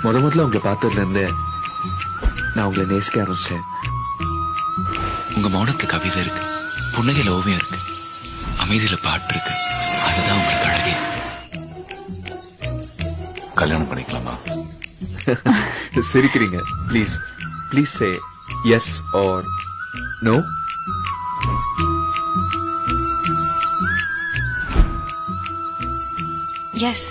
முதல்ல உங்களை பார்த்ததுல இருந்து நான் உங்களை நேசிக்க ஆரம்பிச்சேன். உங்க மௌனத்துல கவிதை இருக்கு, புன்னகையில ஓவியம் இருக்கு, அமைதியில பாட்டு இருக்கு. அதுதான் உங்களுக்கு அழகே. கல்யாணம் பண்ணிக்கலாமா? சிரிக்கிறீங்க. Please please say yes or no. Yes.